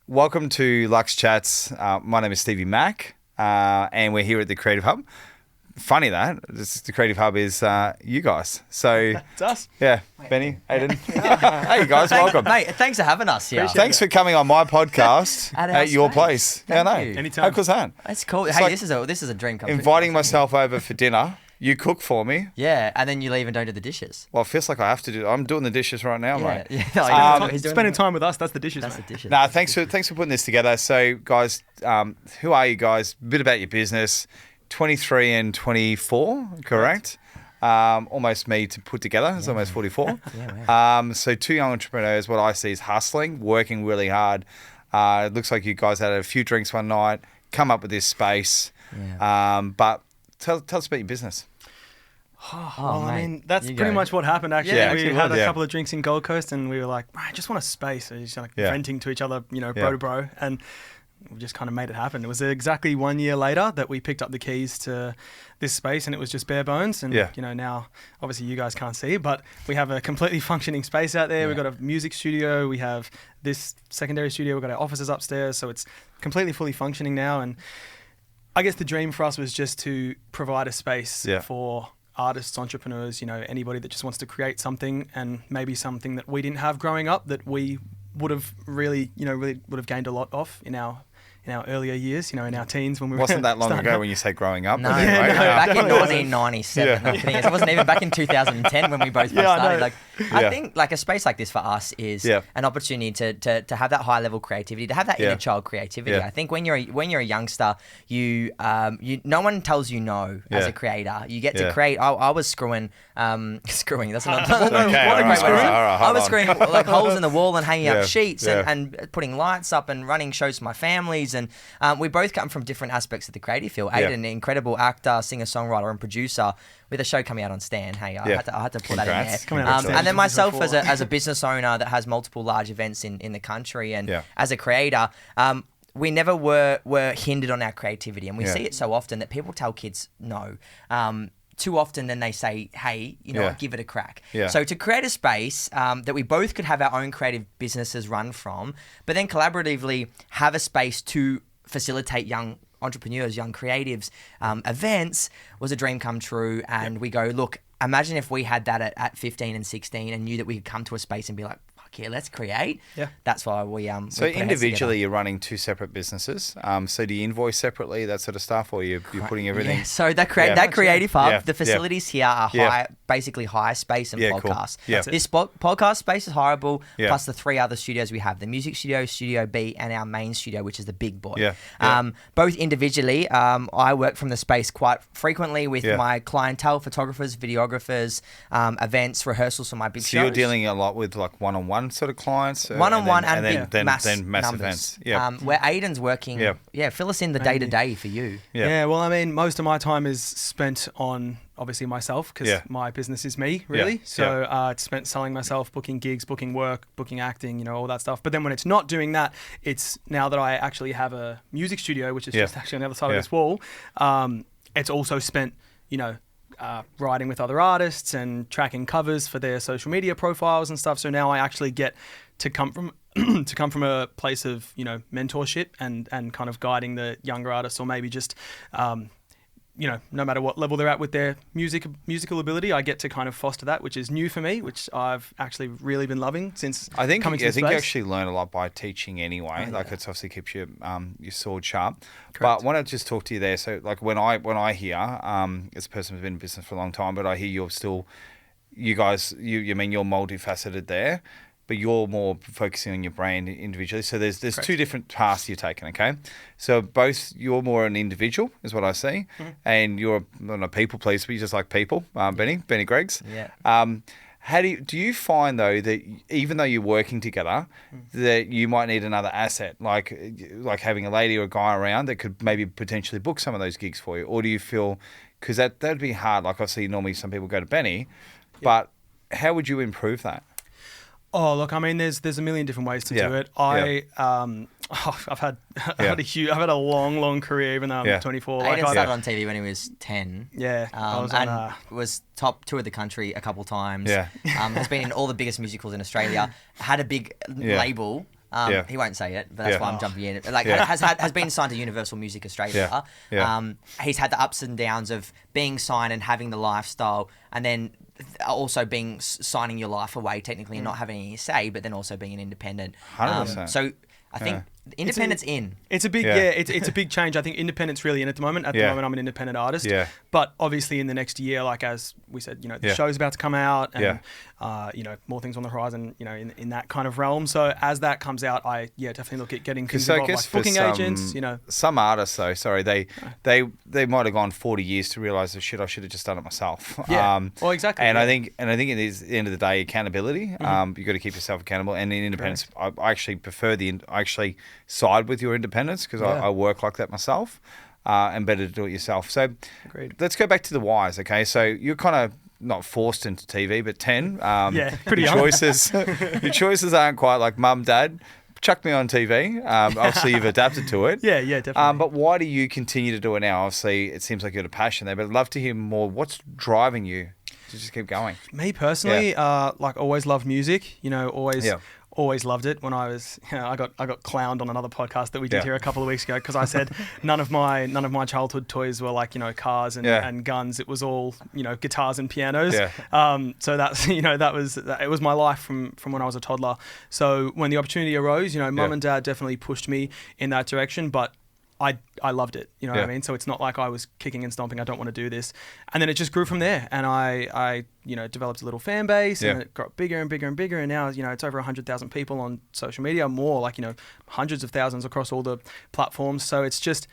welcome to LUX Chats. My name is Stevie Mac, and we're here at the Creative Hub. Funny that the Creative Hub is you guys. So it's us. Yeah, Benny, Aiden. Hey guys, welcome, mate. Thanks for having us here. Thanks for coming on my podcast at your place. Thank no, you. Anytime. How cool's that? That's cool. It's hey, like this is a dream come true. Inviting myself over for dinner. You cook for me. Yeah, and then you leave and don't do the dishes. Well, it feels like I have to do. I'm doing the dishes right now, mate. Yeah. He's spending time with us. That's the dishes. That's mate. the dishes. Nah, thanks for putting this together. So, guys, who are you guys? A bit about your business. 23 and 24, correct? Almost me to put together. It's almost 44. So two young entrepreneurs. What I see is hustling, working really hard. It looks like you guys had a few drinks one night, come up with this space. Yeah. But tell us about your business. Well, mate, I mean, that's you pretty go. much what happened, actually. Yeah, we actually had was, a yeah. couple of drinks in Gold Coast and we were like, I just want a space. So just like venting to each other, bro to bro. And we just kind of made it happen. It was exactly 1 year later that we picked up the keys to this space and it was just bare bones. And, now, obviously you guys can't see, but we have a completely functioning space out there. Yeah. We've got a music studio. We have this secondary studio. We've got our offices upstairs. So it's completely fully functioning now. And I guess the dream for us was just to provide a space for artists, entrepreneurs, anybody that just wants to create something and maybe something that we didn't have growing up that we would have really would have gained a lot of in our earlier years, in our teens when we were Wasn't that long ago when you say growing up? No, anyway, back in 1997. Yeah. I'm kidding. It wasn't even back in 2010 when we both first started. I I think like a space like this for us is an opportunity to have that high level creativity, to have that inner child creativity. Yeah. I think when you're a youngster, you no one tells you no as a creator. You get to create. I was screwing. That's not I was screwing like holes in the wall and hanging up sheets and putting lights up and running shows for my families. And we both come from different aspects of the creative field. Aiden, an incredible actor, singer, songwriter, and producer, with a show coming out on Stan. Hey, I had to put that in there. And then myself as a business owner that has multiple large events in the country, and as a creator, we never were hindered on our creativity, and we see it so often that people tell kids no. Too often then they say, hey, give it a crack. So to create a space that we both could have our own creative businesses run from, but then collaboratively have a space to facilitate young entrepreneurs, young creatives, events was a dream come true. And we go, look, imagine if we had that at 15 and 16 and knew that we could come to a space and be like, yeah, let's create. Yeah, that's why we So individually, you're running two separate businesses. So do you invoice separately, that sort of stuff, or you're putting everything? Yeah. So that creative hub, the facilities here are basically hire space and podcast. Cool. Yeah. This podcast space is hireable, plus the three other studios we have: the music studio, Studio B, and our main studio, which is the big boy. Both individually, I work from the space quite frequently with my clientele, photographers, videographers, events, rehearsals for my big shows. So you're dealing a lot with like one-on-one sort of clients, one-on-one and then mass events. Where Aiden's working. Fill us in the day-to-day for you. Well, I mean, most of my time is spent on obviously myself because my business is me, really. So it's spent selling myself, booking gigs, booking work, booking acting, all that stuff. But then when it's not doing that, it's now that I actually have a music studio, which is just actually on the other side of this wall. It's also spent, writing with other artists and tracking covers for their social media profiles and stuff. So now I actually get to come from a place of mentorship and kind of guiding the younger artists, or maybe just no matter what level they're at with their musical ability, I get to kind of foster that, which is new for me, which I've actually really been loving since coming to the space. You actually learn a lot by teaching anyway. It obviously keeps your sword sharp. Correct. But I want to just talk to you there. So like when I hear, as a person who's been in business for a long time, but I hear you're still, you guys, you're multifaceted there, but you're more focusing on your brand individually. So there's two different paths you're taking, okay? So both, you're more an individual, is what I see, and you're not a people pleaser, but you just like people, Benny Gregs. How do you find though that even though you're working together, that you might need another asset, like having a lady or a guy around that could maybe potentially book some of those gigs for you? Or do you feel, because that'd be hard, like I see normally some people go to Benny, but how would you improve that? Oh, look, I mean, there's a million different ways to do it. I've had a long career, even though I'm 24. Aiden started on TV when he was 10. Yeah, and was top 2 of the country a couple times. Has been in all the biggest musicals in Australia. Had a big label. He won't say it, but that's why I'm jumping in. Like has been signed to Universal Music Australia. He's had the ups and downs of being signed and having the lifestyle, and then also signing your life away technically and not having any say, but then also being an independent. 100%. So I think independence It's a big it's a big change. I think independent's really in at the moment. At the moment, I'm an independent artist. But obviously, in the next year, like as we said, the show's about to come out, and more things on the horizon. In that kind of realm. So as that comes out, I definitely look at getting things involved, like booking agents. Some artists though, they might have gone 40 years to realize that shit, I should have just done it myself. Well, exactly. And I think it is at the end of the day accountability. You've got to keep yourself accountable, and in independence, I actually prefer I actually side with your independence because I work like that myself, and better to do it yourself. So let's go back to the whys. Okay, so you're kind of not forced into TV, but 10. Pretty your young. Your choices aren't quite like mum, dad. Chuck me on TV. Obviously, you've adapted to it. Yeah, definitely. But why do you continue to do it now? Obviously, it seems like you have a passion there, but I'd love to hear more. What's driving you to just keep going? Me personally, always loved music. Always loved it. When I was, I got clowned on another podcast that we did here a couple of weeks ago because I said none of my childhood toys were like cars and guns. It was all guitars and pianos. So that's it was my life from when I was a toddler. So when the opportunity arose, mum and dad definitely pushed me in that direction, but I loved it, what I mean? So it's not like I was kicking and stomping, I don't want to do this. And then it just grew from there. And I developed a little fan base and it got bigger and bigger and bigger. And now, it's over 100,000 people on social media, more like, hundreds of thousands across all the platforms. So it's just,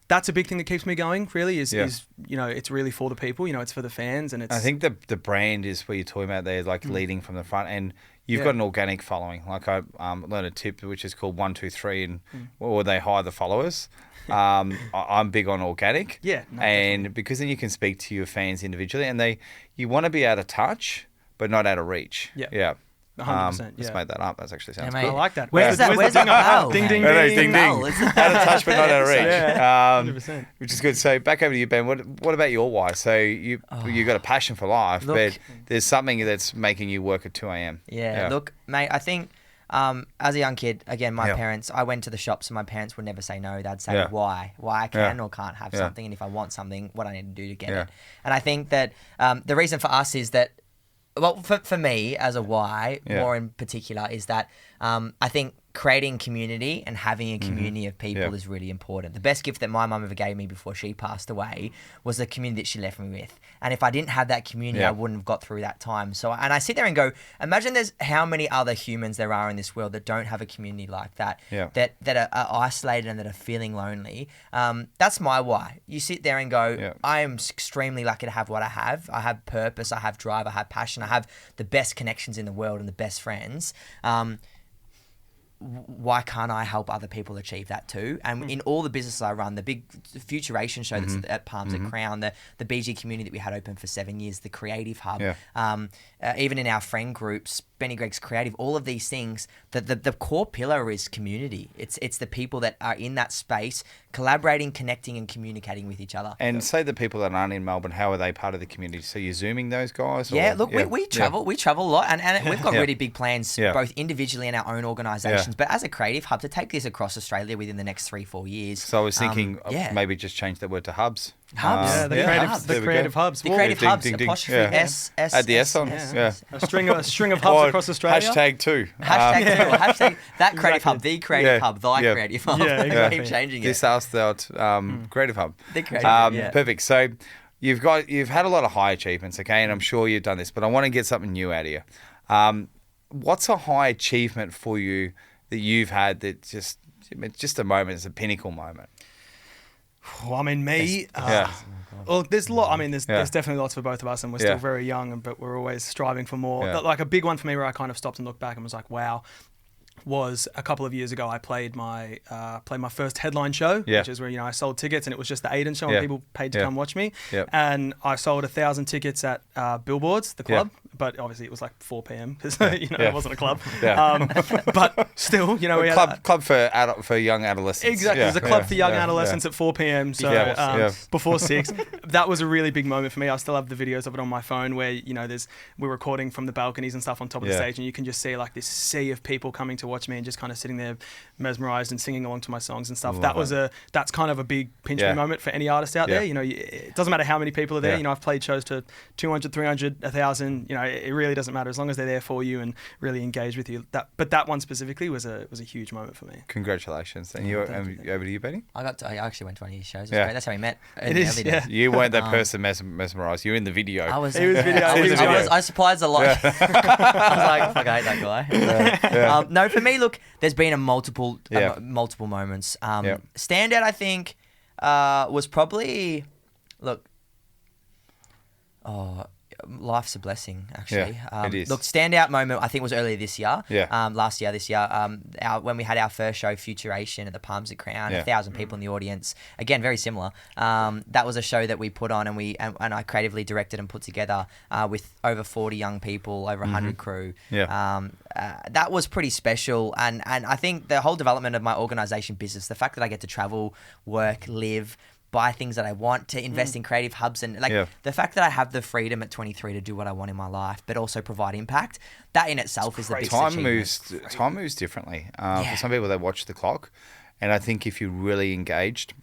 that's a big thing that keeps me going, really, is it's really for the people, it's for the fans. And I think the brand is what you're talking about there, like leading from the front. And you've got an organic following. Like I learned a tip which is called 1, 2, 3, and or they hire the followers. I'm big on organic, and because then you can speak to your fans individually, and you want to be out of touch, but not out of reach. 100%. Let's make that up. That actually sounds mate, good. I like that. Where's that bell? Ding, ding, ding, ding. Out of touch, but not out of reach. 100%. Which is good. So back over to you, Ben. What about your why? So you got a passion for life, but there's something that's making you work at 2 a.m. Look, mate, I think as a young kid, again, my parents, I went to the shops and my parents would never say no. They'd say why I can or can't have something, and if I want something, what I need to do to get it. And I think that the reason for us is that, well, for me as a why, more in particular, is that I think creating community and having a community of people is really important. The best gift that my mum ever gave me before she passed away was the community that she left me with. And if I didn't have that community, I wouldn't have got through that time. So, and I sit there and go, imagine there's how many other humans there are in this world that don't have a community like that, that are isolated and that are feeling lonely. That's my why. You sit there and go, I am extremely lucky to have what I have. I have purpose, I have drive, I have passion, I have the best connections in the world and the best friends. Why can't I help other people achieve that too? And in all the businesses I run, the big Futuration show that's at Palms at Crown, the BG community that we had open for 7 years, the Creative Hub, even in our friend groups, Benny Gregs Creative, all of these things, the core pillar is community. It's the people that are in that space, collaborating, connecting and communicating with each other. And say the people that aren't in Melbourne, how are they part of the community? So you're Zooming those guys? Yeah, look, we travel a lot, and we've got really big plans, both individually and our own organisations, but as a creative hub, to take this across Australia within the next 3-4 years. So I was thinking maybe just change that word to hubs. Hubs. The creative hubs. The creative hubs, apostrophe S. Add the S on. A string of hubs across Australia. #2. Hashtag that creative hub, the creative hub, thy creative hub. Exactly. Keep changing it. This asked out creative hub. The creative hub, Perfect. So you've had a lot of high achievements, okay, and I'm sure you've done this, but I want to get something new out of you. What's a high achievement for you that you've had that just a moment, it's a pinnacle moment? Well, I mean, me. Well, there's a lot. I mean, there's definitely lots for both of us, and we're still very young, but we're always striving for more. But like a big one for me, where I kind of stopped and looked back and was like, wow, was a couple of years ago. I played my first headline show, which is where I sold tickets, and it was just the Aiden show, and people paid to come watch me. And I sold 1,000 tickets at Billboards, the club, but obviously it was like 4 p.m. because it wasn't a club. But still, we had club for young adolescents. Exactly, there's a club for young adolescents at 4 p.m. So before 6. That was a really big moment for me. I still have the videos of it on my phone where we're recording from the balconies and stuff on top of the stage, and you can just see like this sea of people coming to watch me and just kind of sitting there mesmerized and singing along to my songs and stuff. That's kind of a big pinch me moment for any artist out there. It doesn't matter how many people are there. I've played shows to 200, 300, 1,000. It really doesn't matter as long as they're there for you and really engage with you. But that one specifically was a huge moment for me. Congratulations. And over to you, Benny? I actually went to one of his shows. It was great. That's how we met. It is. Yeah. You weren't that person mesmerised. You were in the video. I was. I supplied a lot. I was like, fuck, I hate that guy. No, for me, look, there's been multiple moments. Standout, I think, was probably, life's a blessing, actually. It is. Look, standout moment, I think, was earlier this year. This year, when we had our first show, Futuration, at the Palms at Crown, 1,000 people in the audience. Again, very similar. That was a show that we put on and I creatively directed and put together with over 40 young people, over 100 crew. That was pretty special. And I think the whole development of my organisation business, the fact that I get to travel, work, live, buy things that I want, to invest in creative hubs, and the fact that I have the freedom at 23 to do what I want in my life, but also provide impact, that in itself is the biggest achievement. Time moves differently. For some people, they watch the clock, and I think if you're really engaged,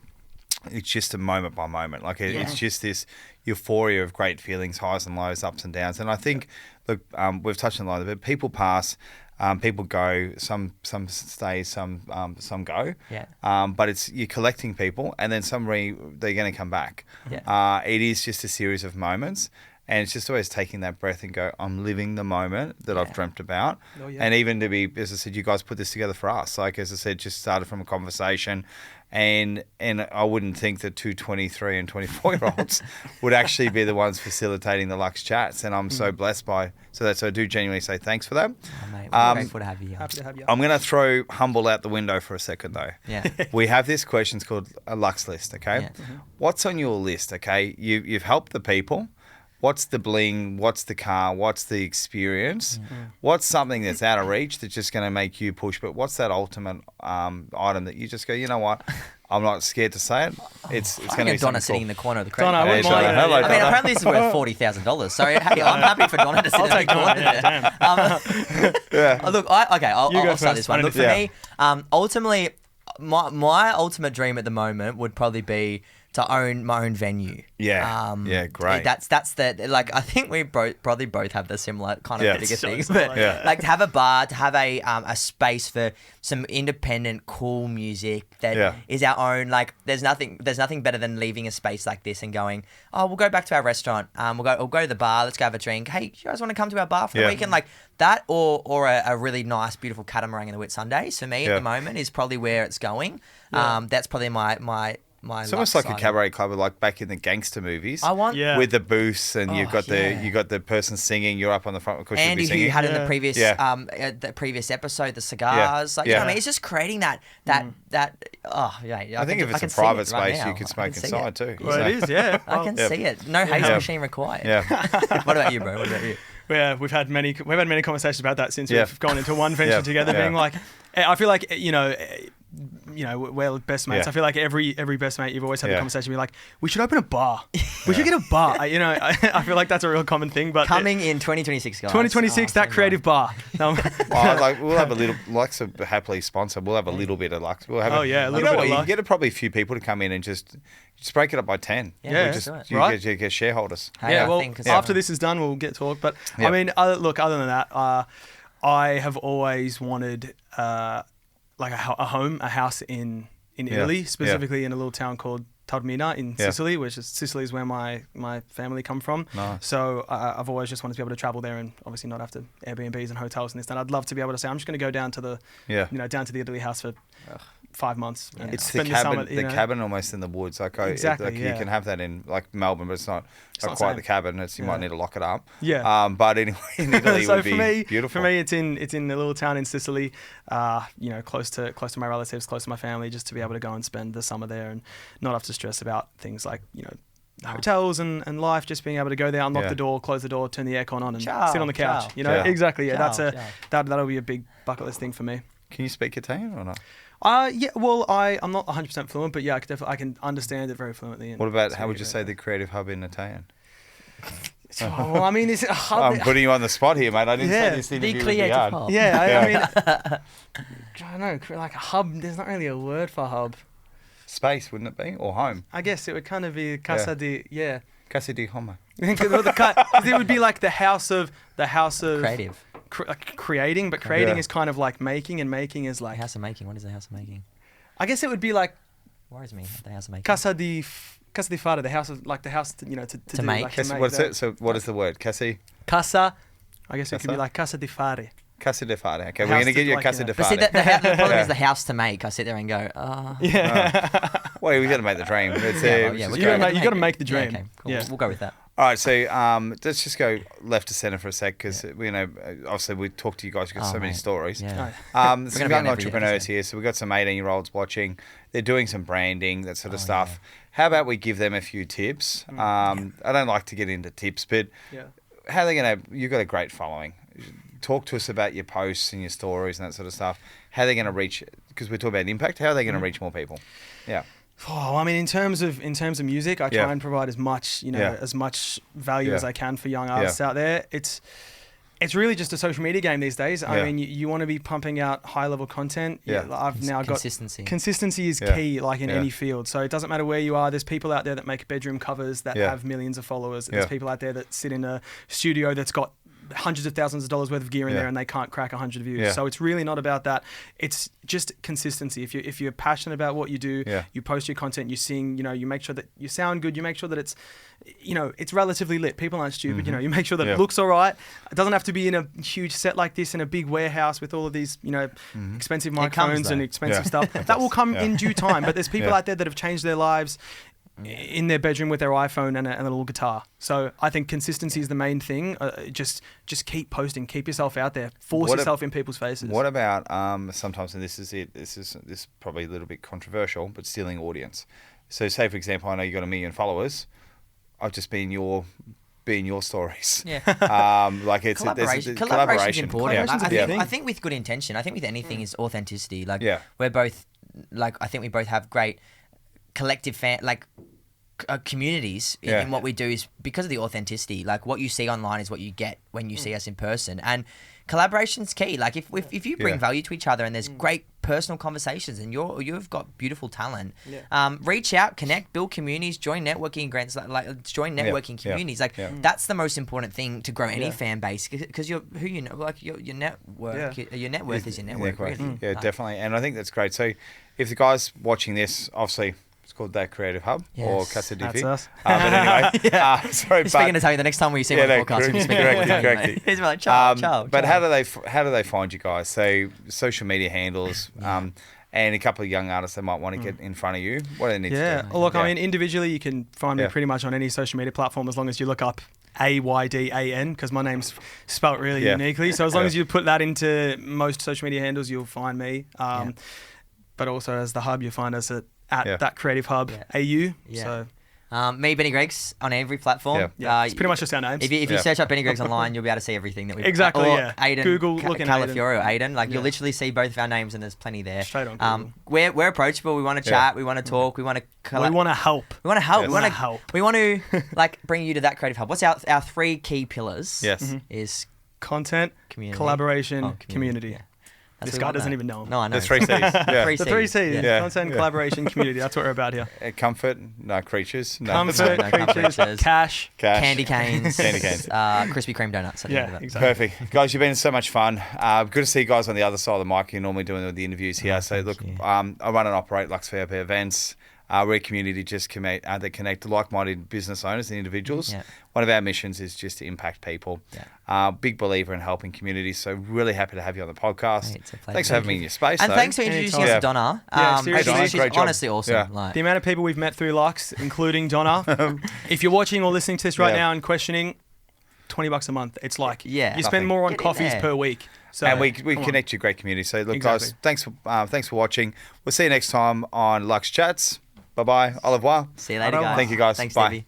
it's just a moment by moment. It's just this euphoria of great feelings, highs and lows, ups and downs. And I think, we've touched on a lot of it. People pass. People go, some stay, some go. But you're collecting people, and then they're going to come back. It is just a series of moments, and it's just always taking that breath and go, I'm living the moment that I've dreamt about. And even to be, as I said, you guys put this together for us. Like, as I said, just started from a conversation. And I wouldn't think that 23 and 24-year-olds would actually be the ones facilitating the LUX Chats. And I'm so blessed by that. So I do genuinely say thanks for that. Oh, mate, we're grateful to have you. Happy to have you. I'm going to throw humble out the window for a second, though. We have this question. It's called a LUX list, okay? What's on your list, okay? You've helped the people. What's the bling? What's the car? What's the experience? What's something that's out of reach that's just going to make you push? But what's that ultimate item that you just go, you know what? I'm not scared to say it. It's going to be Donna sitting in the corner of the crowd. Donna, I wouldn't mind. Hello, I mean, apparently this is worth $40,000. So hey, I'm happy for Donna to sit in the corner. Look, I'll start this one. Look, for me, ultimately, my ultimate dream at the moment would probably be to own my own venue. Great. That's I think we probably both have the similar kind of bigger things. But to have a bar, to have a space for some independent, cool music that is our own. Like, there's nothing better than leaving a space like this and going, we'll go back to our restaurant. We'll go to the bar. Let's go have a drink. Hey, you guys want to come to our bar for the weekend? Like that, or a really nice, beautiful catamaran in the Whitsundays for me at the moment is probably where it's going. That's probably my it's almost like a cabaret club, like back in the gangster movies. I want with the booths, and you've got the person singing. You're up on the front, of course. Andy, who you had in the previous episode, the cigars. Like, you know what I mean? It's just creating that. I think if it's a private space, you can smoke inside too. Well, it is, yeah. I can see it. No haze machine required. What about you, bro? What about you? Yeah, we've had many conversations about that since we've gone into one venture together. Being like, I feel like we're best mates. I feel like every best mate, you've always had the conversation. Be like, we should open a bar. We should get a bar. I feel like that's a real common thing. But coming in 2026, guys. 2026, that creative bar. We'll have a little. LUX will happily sponsor. We'll have a little bit of LUX. We'll have a little bit of LUX. You can get probably a few people to come in and just break it up by 10. You get shareholders. After this is done, we'll get talk. But I mean, other than that, I have always wanted a house in Italy, specifically in a little town called Taormina in Sicily, Sicily is where my family come from. Nice. So I've always just wanted to be able to travel there and obviously not have to Airbnbs and hotels and this. And I'd love to be able to say, I'm just going to go down to the Italy house for 5 months. And it's the cabin almost in the woods. Exactly. You can have that in like Melbourne, but it's not quite the cabin. You might need to lock it up. Yeah. But anyway, in Italy so would be beautiful. For me, it's in a little town in Sicily. Close to my relatives, close to my family, just to be able to go and spend the summer there and not have to stress about things like hotels and life, just being able to go there, unlock the door, close the door, turn the aircon on, and sit on the couch. You know, exactly. Yeah, that'll be a big bucket list thing for me. Can you speak Italian or not? Yeah. Well, I'm not 100% fluent, but yeah, I can understand it very fluently. What about how would you say the creative hub in Italian? Well, I mean, it's a hub. I'm putting you on the spot here, mate. I didn't say this interview would be hard. Hub. Yeah, I mean, I don't know, like a hub. There's not really a word for hub. Space, wouldn't it be, or home? I guess it would kind of be casa di casa di homo. It would be like the house of creative. Creating, but creating is kind of like making, and making is like house of making. What is the house of making? I guess it would be like worries me the house of making. Casa di fare, the house of to make. Like, what's it? So what is the word? Casa. I guess it could be like casa di fare. Casa de fare. Okay, we're going to get you a casa de fare. But see, the problem is the house to make. I sit there and go, Well, we got to make the dream. You got to make the dream. Yeah, okay, cool. Yeah. We'll go with that. All right, so let's just go left to centre for a sec, because obviously we talked to you guys. We've got so many stories. Yeah. Some young entrepreneurs here. So we've got some 18-year-olds watching. They're doing some branding, that sort of stuff. Yeah. How about we give them a few tips? I don't like to get into tips, but how are they going to? You've got a great following. Talk to us about your posts and your stories and that sort of stuff. How are they going to reach? Because we're talking about impact. How are they going to reach more people? Yeah. Oh, I mean, in terms of music, I try and provide as much as much value as I can for young artists out there. It's really just a social media game these days. I mean, you want to be pumping out high level content. I've now got consistency. Consistency is key, like in any field. So it doesn't matter where you are. There's people out there that make bedroom covers that have millions of followers. There's people out there that sit in a studio that's got hundreds of thousands of dollars worth of gear in there, and they can't crack 100 views. So it's really not about that. It's just consistency. If you're passionate about what you do, you post your content, you sing, you make sure that you sound good, you make sure that it's it's relatively lit. People aren't stupid. You make sure that it looks all right. It doesn't have to be in a huge set like this in a big warehouse with all of these expensive microphones and expensive stuff. That will come in due time. But there's people out there that have changed their lives in their bedroom with their iPhone and a little guitar. So I think consistency is the main thing. Just keep posting, keep yourself out there, force yourself in people's faces. What about sometimes, and this is probably a little bit controversial, but stealing audience. So say for example, I know you got 1 million followers. I've just been your stories. Like it's collaboration's important. I think with good intention. I think with anything is authenticity. Like we're both I think we both have great collective communities in what we do is because of the authenticity. Like what you see online is what you get when you see us in person, and collaboration's key. Like if you bring value to each other and there's great personal conversations and you've got beautiful talent, reach out, connect, build communities, join networking grants, join networking communities. That's the most important thing to grow any fan base, because your network is your network. Really. Yeah, definitely, and I think that's great. So if the guys watching this, obviously, it's called That Creative Hub or Casa di That's us. But anyway, sorry. He's speaking to tell you the next time we see one on the podcast. Correctly. He's like, ciao. But how do they find you guys? So social media handles, and a couple of young artists that might want to get in front of you. What do they need to do? Well, look, I mean, individually, you can find me pretty much on any social media platform as long as you look up AYDAN, because my name's spelt really uniquely. So as long as you put that into most social media handles, you'll find me. But also as the hub, you'll find us at That Creative Hub AU. So me, Benny Gregs, on every platform. It's pretty much just our names. If you search up Benny Gregs online, you'll be able to see everything that we've Exactly, Aiden, Google, look in Calafiore or Aiden. You'll literally see both of our names, and there's plenty there. Straight on Google. We're approachable. We want to chat. We want to talk. We want to We want to help. We want to help. We want to bring you to That Creative Hub. What's our 3 key pillars? Is content, community, collaboration, community. Yeah. This guy doesn't even know them. No, I know. The 3 C's. The 3 C's. Content, collaboration, community. That's what we're about here. Comfort, no creatures. Comfort, creatures, cash, candy canes, Krispy Kreme donuts. Exactly. Perfect. Guys, you've been so much fun. Good to see you guys on the other side of the mic. You're normally doing the interviews here. So look, I run and operate LUX VIP events. We're a community that connect like-minded business owners and individuals. One of our missions is just to impact people. Big believer in helping communities. So really happy to have you on the podcast. Hey, it's a pleasure. Thanks for having me in your space. And thanks for introducing us to Donna. Seriously, she's honestly awesome. The amount of people we've met through LUX, including Donna. If you're watching or listening to this right now and questioning, $20 a month. It's like you spend more on coffees per week. So, and we connect you great community. So look, guys, thanks for watching. We'll see you next time on LUX Chats. Bye-bye. Au revoir. See you later, guys. Thank you, guys. Thanks, Bye. Stevie.